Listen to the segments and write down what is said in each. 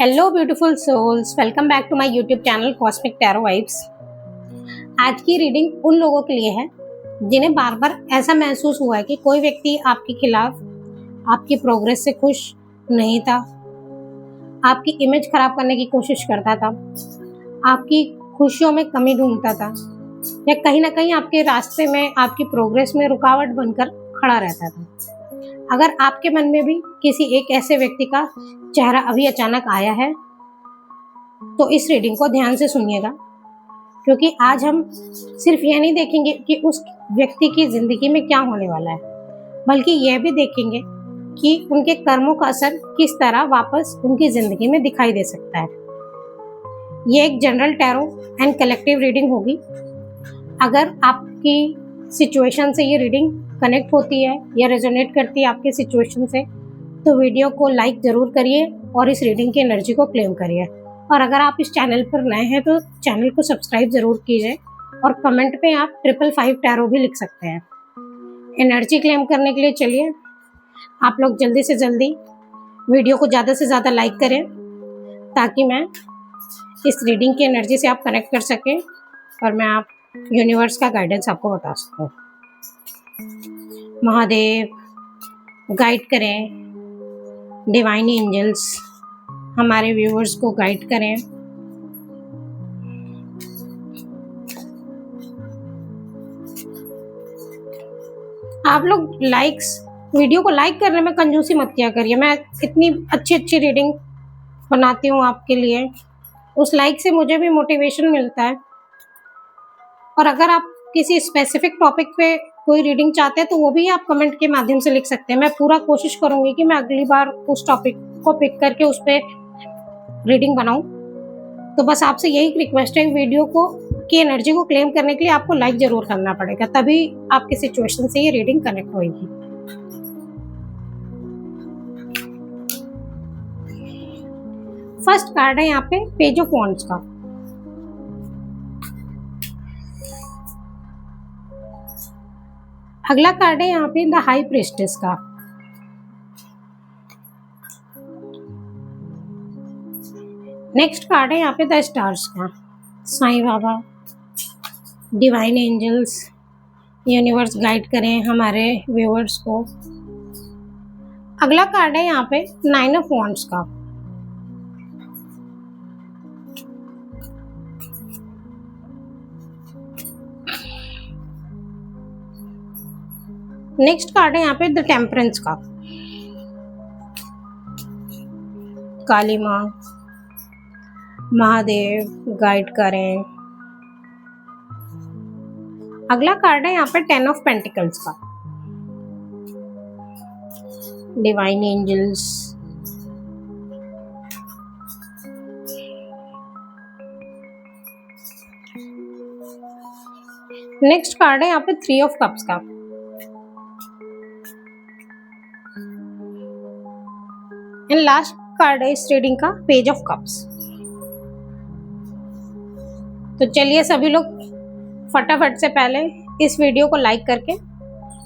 Hello beautiful souls, welcome back to my YouTube channel cosmic tarot vibes. आज की reading उन लोगों के लिए है जिन्हें बार बार ऐसा महसूस हुआ है कि कोई व्यक्ति आपके खिलाफ आपकी प्रोग्रेस से खुश नहीं था, आपकी इमेज खराब करने की कोशिश करता था, आपकी खुशियों में कमी ढूंढता था या कहीं ना कहीं आपके रास्ते में आपकी प्रोग्रेस में रुकावट बनकर खड़ा रहता था। अगर आपके मन में भी किसी एक ऐसे व्यक्ति का चेहरा अभी अचानक आया है तो इस रीडिंग को ध्यान से सुनिएगा, क्योंकि आज हम सिर्फ यह नहीं देखेंगे कि उस व्यक्ति की जिंदगी में क्या होने वाला है, बल्कि यह भी देखेंगे कि उनके कर्मों का असर किस तरह वापस उनकी जिंदगी में दिखाई दे सकता है। ये एक general tarot and collective reading होगी। अगर आपकी सिचुएशन से ये रीडिंग कनेक्ट होती है या रेजोनेट करती है आपके सिचुएशन से, तो वीडियो को लाइक ज़रूर करिए और इस रीडिंग की एनर्जी को क्लेम करिए। और अगर आप इस चैनल पर नए हैं तो चैनल को सब्सक्राइब ज़रूर कीजिए और कमेंट पे आप 555 टैरो भी लिख सकते हैं। एनर्जी क्लेम करने के लिए चलिए आप लोग जल्दी से जल्दी वीडियो को ज़्यादा से ज़्यादा लाइक करें, ताकि मैं इस रीडिंग की एनर्जी से आप कनेक्ट कर सकें और मैं आप यूनिवर्स का गाइडेंस आपको बता सकूं। महादेव गाइड करें, डिवाइन एंजल्स हमारे व्यूअर्स को गाइड करें। आप लोग वीडियो को लाइक करने में कंजूसी मत किया करिए। मैं इतनी अच्छी रीडिंग बनाती हूँ आपके लिए, उस लाइक से मुझे भी मोटिवेशन मिलता है। और अगर आप किसी स्पेसिफिक टॉपिक पे कोई रीडिंग चाहते हैं तो वो भी आप कमेंट के माध्यम से लिख सकते हैं। मैं पूरा कोशिश करूंगी कि मैं अगली बार उस टॉपिक को पिक करके उस पर रीडिंग बनाऊं। तो बस आपसे यही रिक्वेस्ट है, वीडियो को की एनर्जी को क्लेम करने के लिए आपको लाइक जरूर करना पड़ेगा, तभी आपकी सिचुएशन से ये रीडिंग कनेक्ट होगी। फर्स्ट कार्ड है यहाँ पे पेज ऑफ वॉन्ड्स का। अगला कार्ड है यहाँ पे द हाई प्रीस्टेस का। नेक्स्ट कार्ड है यहाँ पे द स्टार्स का। Sai Baba, divine angels, universe guide करें हमारे व्यूअर्स को। अगला कार्ड है यहाँ पे 9 ऑफ वॉन्ड्स का। नेक्स्ट कार्ड है यहाँ पे द टेम्परेंस का। काली माँ, महादेव गाइड करें। अगला कार्ड है यहाँ पे 10 ऑफ पेंटिकल्स का। डिवाइन एंजल्स, नेक्स्ट कार्ड है यहाँ पे 3 ऑफ कप्स का। एंड लास्ट कार्ड है इस रीडिंग का पेज ऑफ कप्स। तो चलिए सभी लोग फटाफट से पहले इस वीडियो को लाइक करके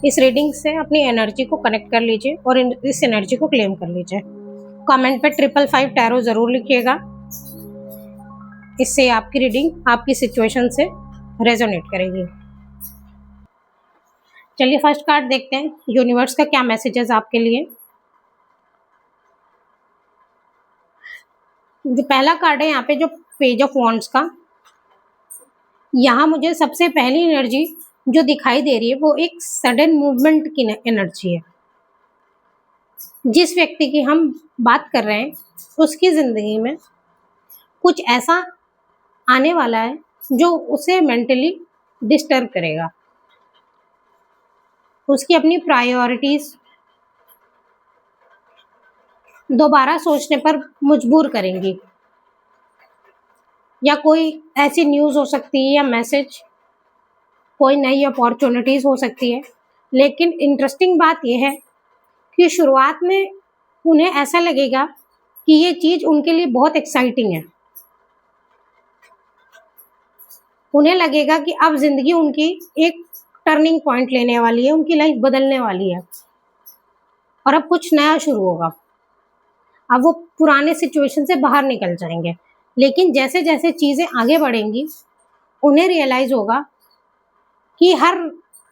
इस रीडिंग से अपनी एनर्जी को कनेक्ट कर लीजिए और इस एनर्जी को क्लेम कर लीजिए। कमेंट पे 555 टैरो जरूर लिखिएगा, इससे आपकी रीडिंग आपकी सिचुएशन से रेजोनेट करेगी। चलिए फर्स्ट कार्ड देखते हैं यूनिवर्स का क्या मैसेजेस आपके लिए। जो पहला कार्ड है यहाँ पे जो पेज ऑफ वॉन्ड्स का, यहाँ मुझे सबसे पहली एनर्जी जो दिखाई दे रही है वो एक सडन मूवमेंट की एनर्जी है। जिस व्यक्ति की हम बात कर रहे हैं उसकी ज़िंदगी में कुछ ऐसा आने वाला है जो उसे मेंटली डिस्टर्ब करेगा, उसकी अपनी प्रायोरिटीज़ दोबारा सोचने पर मजबूर करेंगी, या कोई ऐसी न्यूज़ हो सकती है या मैसेज, कोई नई अपॉर्चुनिटीज़ हो सकती है। लेकिन इंटरेस्टिंग बात यह है कि शुरुआत में उन्हें ऐसा लगेगा कि ये चीज़ उनके लिए बहुत एक्साइटिंग है। उन्हें लगेगा कि अब ज़िंदगी उनकी एक टर्निंग पॉइंट लेने वाली है, उनकी लाइफ बदलने वाली है और अब कुछ नया शुरू होगा। अब वो पुराने सिचुएशन से बाहर निकल जाएंगे। लेकिन जैसे जैसे चीज़ें आगे बढ़ेंगी उन्हें रियलाइज होगा कि हर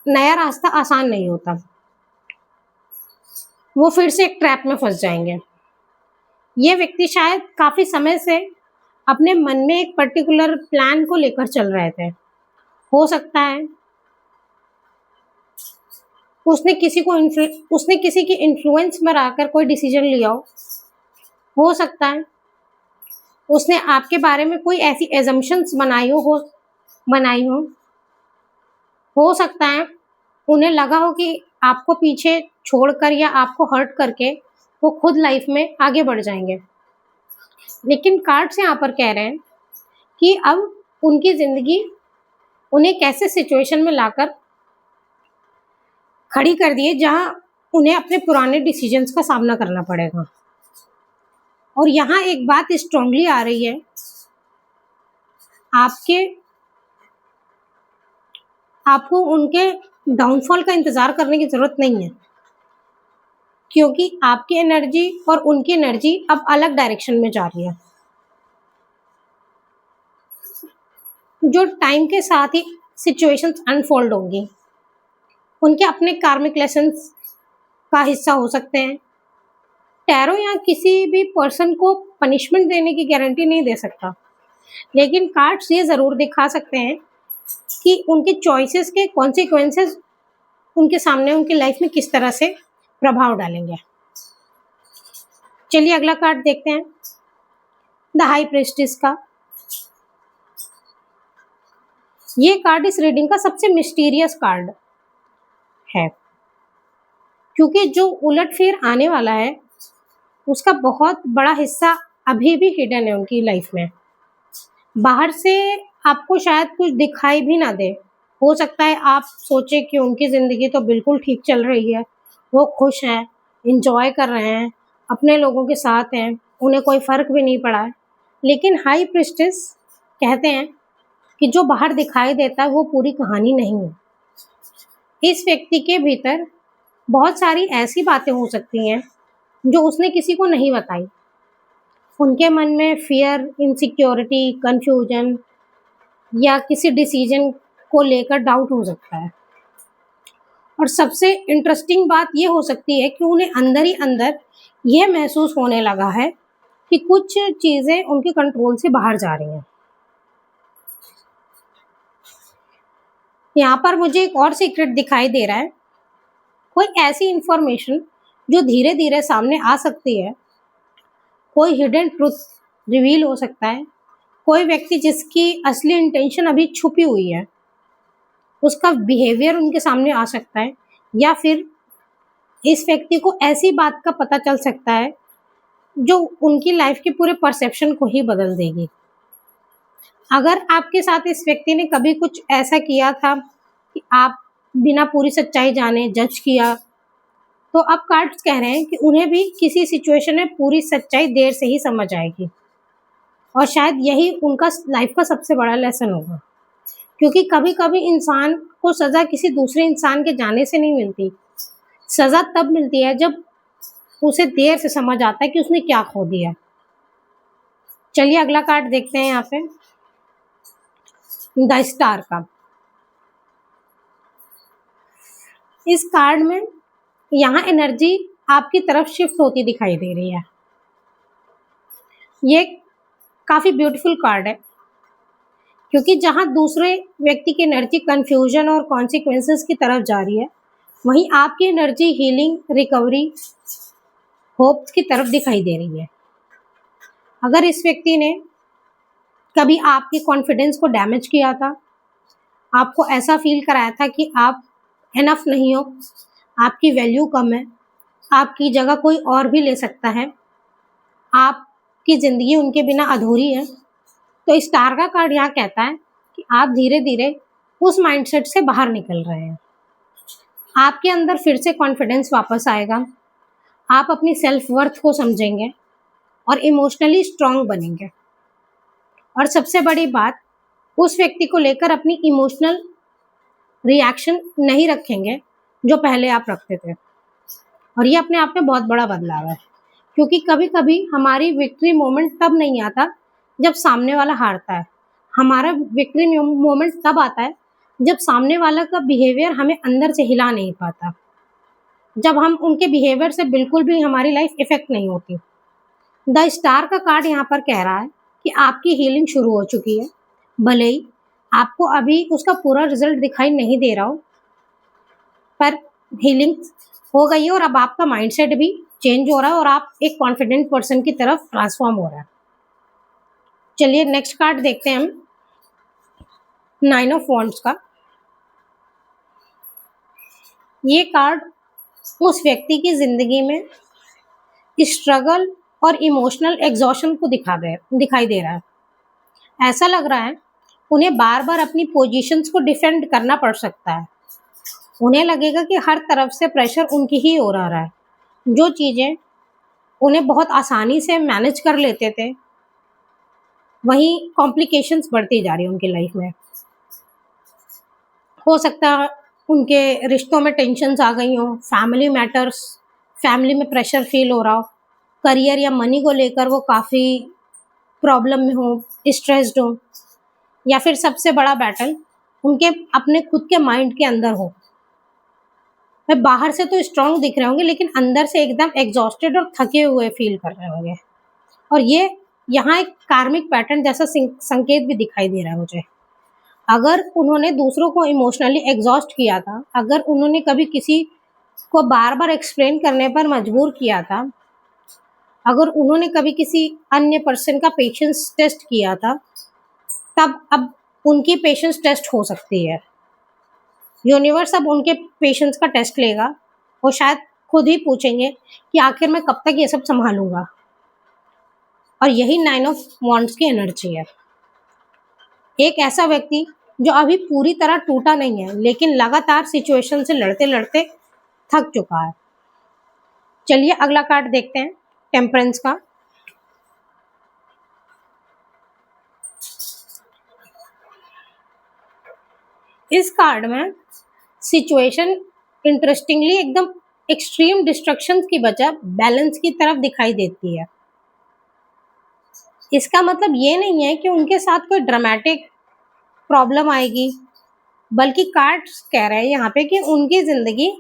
नया रास्ता आसान नहीं होता। वो फिर से एक ट्रैप में फंस जाएंगे। ये व्यक्ति शायद काफी समय से अपने मन में एक पर्टिकुलर प्लान को लेकर चल रहे थे। हो सकता है उसने किसी की इन्फ्लुएंस में रहकर कोई डिसीजन लिया हो सकता है उसने आपके बारे में कोई ऐसी एजम्पशंस बनाई हो सकता है उन्हें लगा हो कि आपको पीछे छोड़कर या आपको हर्ट करके वो खुद लाइफ में आगे बढ़ जाएंगे। लेकिन कार्ड्स यहाँ पर कह रहे हैं कि अब उनकी जिंदगी उन्हें कैसे सिचुएशन में लाकर खड़ी कर दिए जहां उन्हें अपने पुराने डिसीजंस का सामना करना पड़ेगा। और यहाँ एक बात स्ट्रांगली आ रही है, आपको उनके डाउनफॉल का इंतजार करने की जरूरत नहीं है, क्योंकि आपकी एनर्जी और उनकी एनर्जी अब अलग डायरेक्शन में जा रही है, जो टाइम के साथ ही सिचुएशंस अनफोल्ड होंगी। उनके अपने कार्मिक लेसन्स का हिस्सा हो सकते हैं। टैरो या किसी भी पर्सन को पनिशमेंट देने की गारंटी नहीं दे सकता, लेकिन कार्ड्स ये जरूर दिखा सकते हैं कि उनके चॉइसेस के कॉन्सिक्वेंसेस उनके सामने उनकी लाइफ में किस तरह से प्रभाव डालेंगे। चलिए अगला कार्ड देखते हैं, द हाई प्रीस्टेस का। ये कार्ड इस रीडिंग का सबसे मिस्टीरियस कार्ड है, क्योंकि जो उलटफेर आने वाला है उसका बहुत बड़ा हिस्सा अभी भी हिडन है उनकी लाइफ में। बाहर से आपको शायद कुछ दिखाई भी ना दे। हो सकता है आप सोचे कि उनकी ज़िंदगी तो बिल्कुल ठीक चल रही है, वो खुश हैं, इंजॉय कर रहे हैं, अपने लोगों के साथ हैं, उन्हें कोई फ़र्क भी नहीं पड़ा है। लेकिन हाई प्रीस्टेस कहते हैं कि जो बाहर दिखाई देता है वो पूरी कहानी नहीं है। इस व्यक्ति के भीतर बहुत सारी ऐसी बातें हो सकती हैं जो उसने किसी को नहीं बताई। उनके मन में फियर, इनसिक्योरिटी, कंफ्यूजन या किसी डिसीजन को लेकर डाउट हो सकता है। और सबसे इंटरेस्टिंग बात ये हो सकती है कि उन्हें अंदर ही अंदर यह महसूस होने लगा है कि कुछ चीज़ें उनके कंट्रोल से बाहर जा रही हैं। यहाँ पर मुझे एक और सीक्रेट दिखाई दे रहा है, कोई ऐसी इंफॉर्मेशन जो धीरे धीरे सामने आ सकती है, कोई हिडन ट्रुथ रिवील हो सकता है, कोई व्यक्ति जिसकी असली इंटेंशन अभी छुपी हुई है उसका बिहेवियर उनके सामने आ सकता है, या फिर इस व्यक्ति को ऐसी बात का पता चल सकता है जो उनकी लाइफ के पूरे परसेप्शन को ही बदल देगी। अगर आपके साथ इस व्यक्ति ने कभी कुछ ऐसा किया था कि आप बिना पूरी सच्चाई जाने जज किया, तो अब कार्ड्स कह रहे हैं कि उन्हें भी किसी सिचुएशन में पूरी सच्चाई देर से ही समझ आएगी। और शायद यही उनका लाइफ का सबसे बड़ा लेसन होगा, क्योंकि कभी कभी इंसान को सज़ा किसी दूसरे इंसान के जाने से नहीं मिलती। सज़ा तब मिलती है जब उसे देर से समझ आता है कि उसने क्या खो दिया। चलिए अगला कार्ड देखते हैं यहाँ पे, द स्टार का। इस कार्ड में यहाँ एनर्जी आपकी तरफ शिफ्ट होती दिखाई दे रही है। ये काफ़ी ब्यूटीफुल कार्ड है, क्योंकि जहाँ दूसरे व्यक्ति की एनर्जी कंफ्यूजन और कॉन्सिक्वेंसेस की तरफ जा रही है, वहीं आपकी एनर्जी हीलिंग, रिकवरी, होप्स की तरफ दिखाई दे रही है। अगर इस व्यक्ति ने कभी आपके कॉन्फिडेंस को डैमेज किया था, आपको ऐसा फील कराया था कि आप इनफ नहीं हो, आपकी वैल्यू कम है, आपकी जगह कोई और भी ले सकता है, आपकी ज़िंदगी उनके बिना अधूरी है, तो स्टार का कार्ड यहाँ कहता है कि आप धीरे धीरे उस माइंडसेट से बाहर निकल रहे हैं। आपके अंदर फिर से कॉन्फिडेंस वापस आएगा, आप अपनी सेल्फ वर्थ को समझेंगे और इमोशनली स्ट्रांग बनेंगे। और सबसे बड़ी बात, उस व्यक्ति को लेकर अपनी इमोशनल रिएक्शन नहीं रखेंगे जो पहले आप रखते थे। और ये अपने आप में बहुत बड़ा बदलाव है, क्योंकि कभी कभी हमारी विक्ट्री मोमेंट तब नहीं आता जब सामने वाला हारता है, हमारा विक्ट्री मोमेंट तब आता है जब सामने वाला का बिहेवियर हमें अंदर से हिला नहीं पाता, जब हम उनके बिहेवियर से बिल्कुल भी हमारी लाइफ इफेक्ट नहीं होती। द स्टार का कार्ड यहाँ पर कह रहा है कि आपकी हीलिंग शुरू हो चुकी है, भले ही आपको अभी उसका पूरा रिजल्ट दिखाई नहीं दे रहा हो, पर हीलिंग हो गई है और अब आपका माइंडसेट भी चेंज हो रहा है और आप एक कॉन्फिडेंट पर्सन की तरफ ट्रांसफॉर्म हो रहा है। चलिए नेक्स्ट कार्ड देखते हैं हम, 9 ऑफ वॉन्ड्स का। ये कार्ड उस व्यक्ति की जिंदगी में स्ट्रगल और इमोशनल एग्जॉशन को दिखाई दे रहा है। ऐसा लग रहा है उन्हें बार बार अपनी पोजीशंस को डिफेंड करना पड़ सकता है। उन्हें लगेगा कि हर तरफ से प्रेशर उनकी ही ओर आ रहा है। जो चीज़ें उन्हें बहुत आसानी से मैनेज कर लेते थे, वहीं कॉम्प्लिकेशंस बढ़ती जा रही है उनकी लाइफ में। हो सकता है उनके रिश्तों में टेंशन्स आ गई हों, फैमिली में प्रेशर फील हो रहा हो, करियर या मनी को लेकर वो काफ़ी प्रॉब्लम में हो, स्ट्रेस्ड हो, या फिर सबसे बड़ा बैटल उनके अपने खुद के माइंड के अंदर हो। वे बाहर से तो स्ट्रांग दिख रहे होंगे लेकिन अंदर से एकदम एग्जॉस्टेड और थके हुए फील कर रहे होंगे। और ये यहाँ एक कार्मिक पैटर्न जैसा संकेत भी दिखाई दे रहा है मुझे। अगर उन्होंने दूसरों को इमोशनली एग्जॉस्ट किया था, अगर उन्होंने कभी किसी को बार बार एक्सप्लेन करने पर मजबूर किया था, अगर उन्होंने कभी किसी अन्य पर्सन का पेशेंस टेस्ट किया था, तब अब उनकी पेशेंस टेस्ट हो सकती है। यूनिवर्स अब उनके पेशेंस का टेस्ट लेगा और शायद खुद ही पूछेंगे कि आखिर मैं कब तक ये सब संभालूंगा। और यही 9 ऑफ वॉन्ड्स की एनर्जी है। एक ऐसा व्यक्ति जो अभी पूरी तरह टूटा नहीं है लेकिन लगातार सिचुएशन से लड़ते लड़ते थक चुका है। चलिए अगला कार्ड देखते हैं, टेम्परेंस का। इस कार्ड में सिचुएशन इंटरेस्टिंगली एकदम एक्सट्रीम डिस्ट्रक्शन की बजाय बैलेंस की तरफ दिखाई देती है। इसका मतलब ये नहीं है कि उनके साथ कोई ड्रामेटिक प्रॉब्लम आएगी, बल्कि कार्ड्स कह रहे हैं यहाँ पे कि उनकी जिंदगी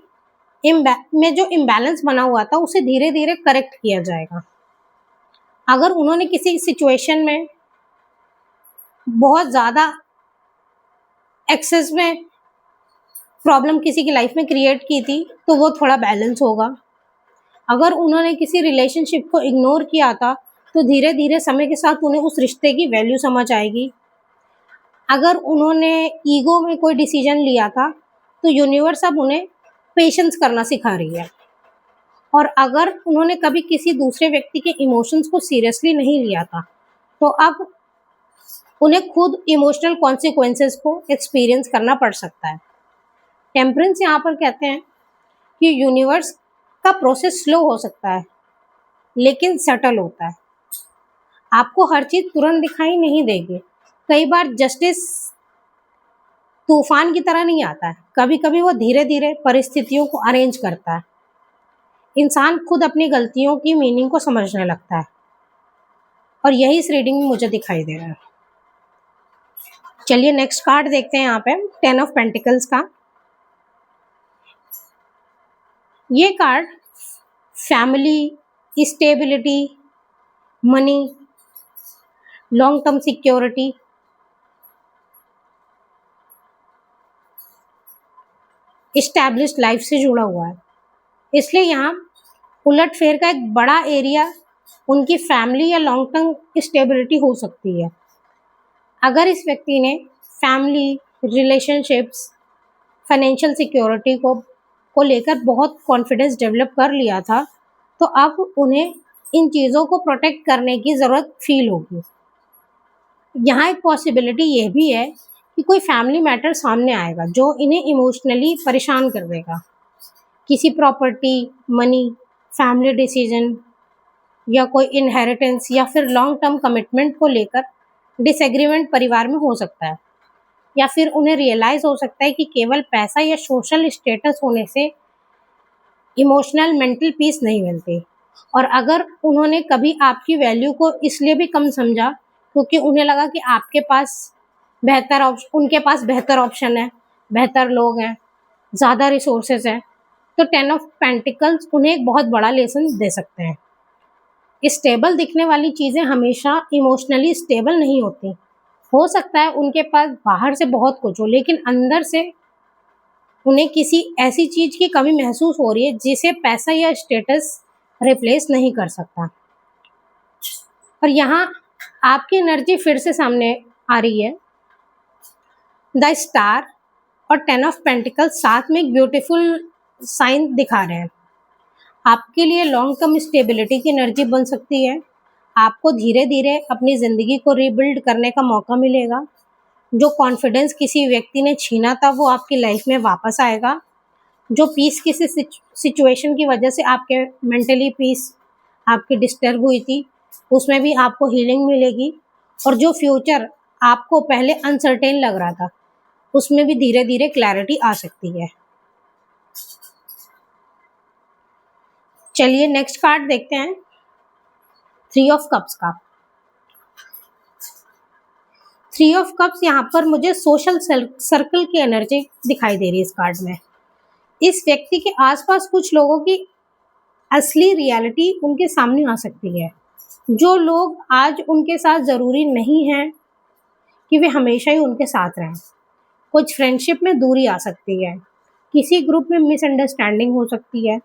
में जो इम्बैलेंस बना हुआ था उसे धीरे धीरे करेक्ट किया जाएगा। अगर उन्होंने किसी सिचुएशन में बहुत ज़्यादा एक्सेस में प्रॉब्लम किसी की लाइफ में क्रिएट की थी तो वो थोड़ा बैलेंस होगा। अगर उन्होंने किसी रिलेशनशिप को इग्नोर किया था तो धीरे धीरे समय के साथ उन्हें उस रिश्ते की वैल्यू समझ आएगी। अगर उन्होंने ईगो में कोई डिसीजन लिया था तो यूनिवर्स अब उन्हें पेशेंस करना सिखा रही है। और अगर उन्होंने कभी किसी दूसरे व्यक्ति के इमोशंस को सीरियसली नहीं लिया था तो अब उन्हें खुद इमोशनल कॉन्सिक्वेंसेस को एक्सपीरियंस करना पड़ सकता है। टेम्परेंस यहाँ पर कहते हैं कि यूनिवर्स का प्रोसेस स्लो हो सकता है लेकिन सटल होता है। आपको हर चीज़ तुरंत दिखाई नहीं देगी। कई बार जस्टिस तूफान की तरह नहीं आता है, कभी कभी वो धीरे धीरे परिस्थितियों को अरेंज करता है। इंसान खुद अपनी गलतियों की मीनिंग को समझने लगता है और यही इस रीडिंग में मुझे दिखाई दे रहा है। चलिए नेक्स्ट कार्ड देखते हैं यहाँ पे, 10 ऑफ पेंटिकल्स का। ये card family, stability, money, long term security, established life से जुड़ा हुआ है। इसलिए यहाँ उलट फेर का एक बड़ा एरिया उनकी फैमिली या लॉन्ग टर्म स्टेबिलिटी हो सकती है। अगर इस व्यक्ति ने फैमिली, रिलेशनशिप्स, फाइनेंशियल सिक्योरिटी को लेकर बहुत कॉन्फिडेंस डेवलप कर लिया था तो अब उन्हें इन चीज़ों को प्रोटेक्ट करने की ज़रूरत फील होगी। यहाँ एक पॉसिबिलिटी ये भी है कि कोई फैमिली मैटर सामने आएगा जो इन्हें इमोशनली परेशान कर देगा। किसी प्रॉपर्टी, मनी, फैमिली डिसीजन या कोई इनहेरिटेंस या फिर लॉन्ग टर्म कमिटमेंट को लेकर डिसएग्रीमेंट परिवार में हो सकता है। या फिर उन्हें रियलाइज़ हो सकता है कि केवल पैसा या सोशल स्टेटस होने से इमोशनल मेंटल पीस नहीं मिलती। और अगर उन्होंने कभी आपकी वैल्यू को इसलिए भी कम समझा क्योंकि उन्हें लगा कि आपके पास उनके पास बेहतर ऑप्शन है, बेहतर लोग हैं, ज़्यादा रिसोर्सेज हैं, तो 10 ऑफ पेंटिकल्स उन्हें एक बहुत बड़ा लेसन दे सकते हैं। स्टेबल दिखने वाली चीज़ें हमेशा इमोशनली स्टेबल नहीं होती। हो सकता है उनके पास बाहर से बहुत कुछ हो, लेकिन अंदर से उन्हें किसी ऐसी चीज़ की कमी महसूस हो रही है जिसे पैसा या स्टेटस रिप्लेस नहीं कर सकता। और यहाँ आपकी एनर्जी फिर से सामने आ रही है। द स्टार और 10 ऑफ पेंटिकल्स साथ में एक ब्यूटीफुल साइन दिखा रहे हैं। आपके लिए लॉन्ग टर्म स्टेबिलिटी की एनर्जी बन सकती है। आपको धीरे धीरे अपनी ज़िंदगी को रीबिल्ड करने का मौका मिलेगा। जो कॉन्फिडेंस किसी व्यक्ति ने छीना था वो आपकी लाइफ में वापस आएगा। जो पीस किसी सिचुएशन की वजह से आपके मेंटली पीस आपकी डिस्टर्ब हुई थी, उसमें भी आपको हीलिंग मिलेगी। और जो फ्यूचर आपको पहले अनसर्टेन लग रहा था, उसमें भी धीरे धीरे क्लैरिटी आ सकती है। चलिए नेक्स्ट कार्ड देखते हैं, 3 ऑफ कप्स का। 3 ऑफ कप्स यहाँ पर मुझे सोशल सर्कल की एनर्जी दिखाई दे रही है इस कार्ड में। इस व्यक्ति के आसपास कुछ लोगों की असली रियलिटी उनके सामने आ सकती है। जो लोग आज उनके साथ ज़रूरी नहीं है कि वे हमेशा ही उनके साथ रहें। कुछ फ्रेंडशिप में दूरी आ सकती है, किसी ग्रुप में मिसअंडरस्टैंडिंग हो सकती है,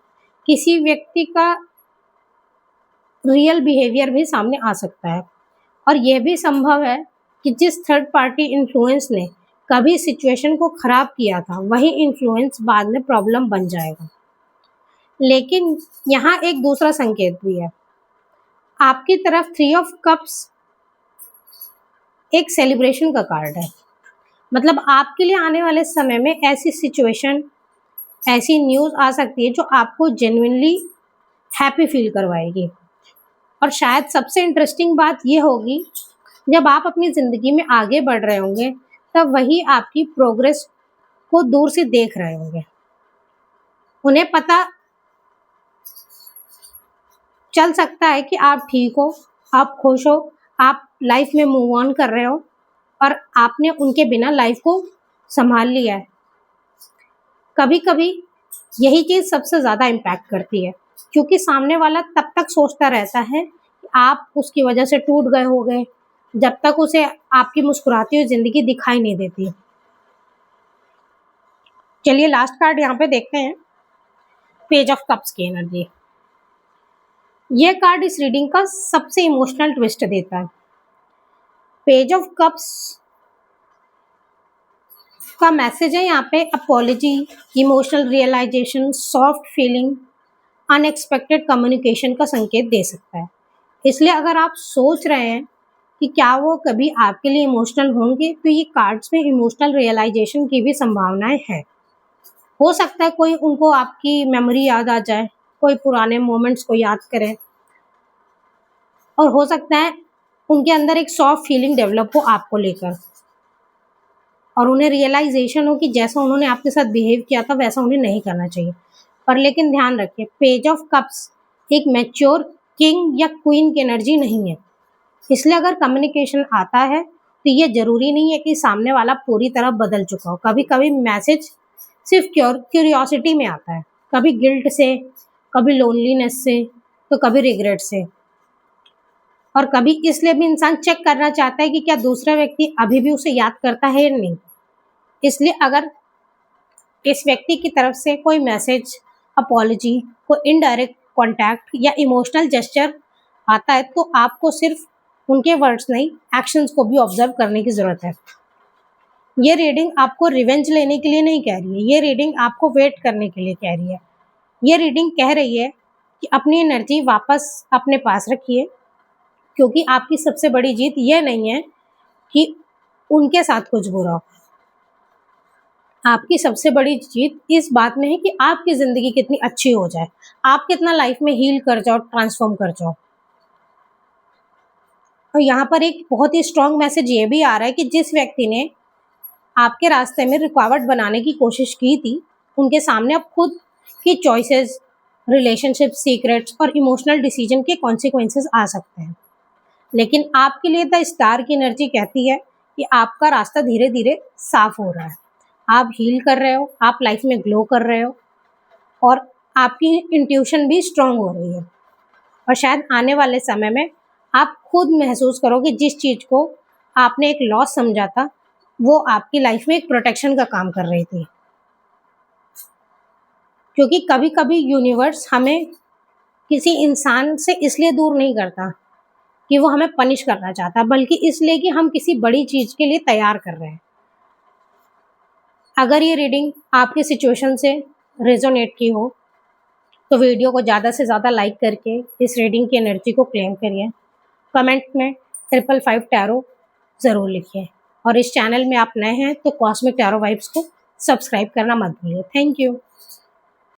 किसी व्यक्ति का रियल बिहेवियर भी सामने आ सकता है। और यह भी संभव है कि जिस थर्ड पार्टी इन्फ्लुएंस ने कभी सिचुएशन को खराब किया था, वही इन्फ्लुएंस बाद में प्रॉब्लम बन जाएगा। लेकिन यहाँ एक दूसरा संकेत भी है। आपकी तरफ 3 ऑफ कप्स एक सेलिब्रेशन का कार्ड है। मतलब आपके लिए आने वाले समय में ऐसी सिचुएशन, ऐसी न्यूज़ आ सकती है जो आपको जेन्युइनली हैप्पी फील करवाएगी। और शायद सबसे इंटरेस्टिंग बात ये होगी, जब आप अपनी ज़िंदगी में आगे बढ़ रहे होंगे तब वही आपकी प्रोग्रेस को दूर से देख रहे होंगे। उन्हें पता चल सकता है कि आप ठीक हो, आप खुश हो, आप लाइफ में मूव ऑन कर रहे हो और आपने उनके बिना लाइफ को संभाल लिया है। कभी कभी यही चीज़ सबसे ज़्यादा इम्पैक्ट करती है, क्योंकि सामने वाला तब तक सोचता रहता है कि आप उसकी वजह से टूट गए हो गए, जब तक उसे आपकी मुस्कुराती हुई ज़िंदगी दिखाई नहीं देती। चलिए लास्ट कार्ड यहाँ पे देखते हैं, पेज ऑफ कप्स की एनर्जी। ये कार्ड इस रीडिंग का सबसे इमोशनल ट्विस्ट देता है। पेज ऑफ कप्स का मैसेज है यहाँ पे apology, emotional realization, soft feeling, unexpected communication का संकेत दे सकता है। इसलिए अगर आप सोच रहे हैं कि क्या वो कभी आपके लिए इमोशनल होंगे, तो ये कार्ड्स में इमोशनल रियलाइजेशन की भी संभावनाएं हैं। हो सकता है कोई उनको आपकी मेमोरी याद आ जाए, कोई पुराने मोमेंट्स को याद करें, और हो सकता है उनके अंदर एक सॉफ्ट फीलिंग डेवलप हो आपको लेकर, और उन्हें रियलाइजेशन हो कि जैसा उन्होंने आपके साथ बिहेव किया था वैसा उन्हें नहीं करना चाहिए। पर लेकिन ध्यान रखिए, पेज ऑफ कप्स एक मैच्योर किंग या क्वीन की एनर्जी नहीं है। इसलिए अगर कम्युनिकेशन आता है तो ये ज़रूरी नहीं है कि सामने वाला पूरी तरह बदल चुका हो। कभी कभी मैसेज सिर्फ क्यूरियोसिटी में आता है, कभी गिल्ट से, कभी लोनलीनेस से, तो कभी रिग्रेट से, और कभी इसलिए भी इंसान चेक करना चाहता है कि क्या दूसरा व्यक्ति अभी भी उसे याद करता है या नहीं। इसलिए अगर इस व्यक्ति की तरफ से कोई मैसेज, अपॉलजी, कोई इनडायरेक्ट कॉन्टैक्ट या इमोशनल जेस्चर आता है, तो आपको सिर्फ उनके वर्ड्स नहीं, एक्शंस को भी ऑब्जर्व करने की ज़रूरत है। ये रीडिंग आपको रिवेंज लेने के लिए नहीं कह रही है, ये रीडिंग आपको वेट करने के लिए कह रही है। ये रीडिंग कह रही है कि अपनी एनर्जी वापस अपने पास रखिए, क्योंकि आपकी सबसे बड़ी जीत ये नहीं है कि उनके साथ कुछ बुरा हो। आपकी सबसे बड़ी जीत इस बात में है कि आपकी ज़िंदगी कितनी अच्छी हो जाए, आप कितना लाइफ में हील कर जाओ, ट्रांसफॉर्म कर जाओ। और यहाँ पर एक बहुत ही स्ट्रॉन्ग मैसेज ये भी आ रहा है कि जिस व्यक्ति ने आपके रास्ते में रुकावट बनाने की कोशिश की थी, उनके सामने अब खुद की चॉइसेस, रिलेशनशिप सीक्रेट्स और इमोशनल डिसीजन के कॉन्सिक्वेंसेस आ सकते हैं। लेकिन आपके लिए द स्टार की एनर्जी कहती है कि आपका रास्ता धीरे धीरे साफ हो रहा है, आप हील कर रहे हो, आप लाइफ में ग्लो कर रहे हो और आपकी इंट्यूशन भी स्ट्रांग हो रही है। और शायद आने वाले समय में आप खुद महसूस करोगे जिस चीज़ को आपने एक लॉस समझा था वो आपकी लाइफ में एक प्रोटेक्शन का काम कर रही थी। क्योंकि कभी कभी यूनिवर्स हमें किसी इंसान से इसलिए दूर नहीं करता कि वो हमें पनिश करना चाहता, बल्कि इसलिए कि हम किसी बड़ी चीज़ के लिए तैयार कर रहे हैं। अगर ये रीडिंग आपकी सिचुएशन से रेजोनेट की हो तो वीडियो को ज़्यादा से ज़्यादा लाइक करके इस रीडिंग की एनर्जी को क्लेम करिए। कमेंट में 555 टैरो ज़रूर लिखिए और इस चैनल में आप नए हैं तो कॉस्मिक टैरो वाइब्स को सब्सक्राइब करना मत भूलिए। Thank you.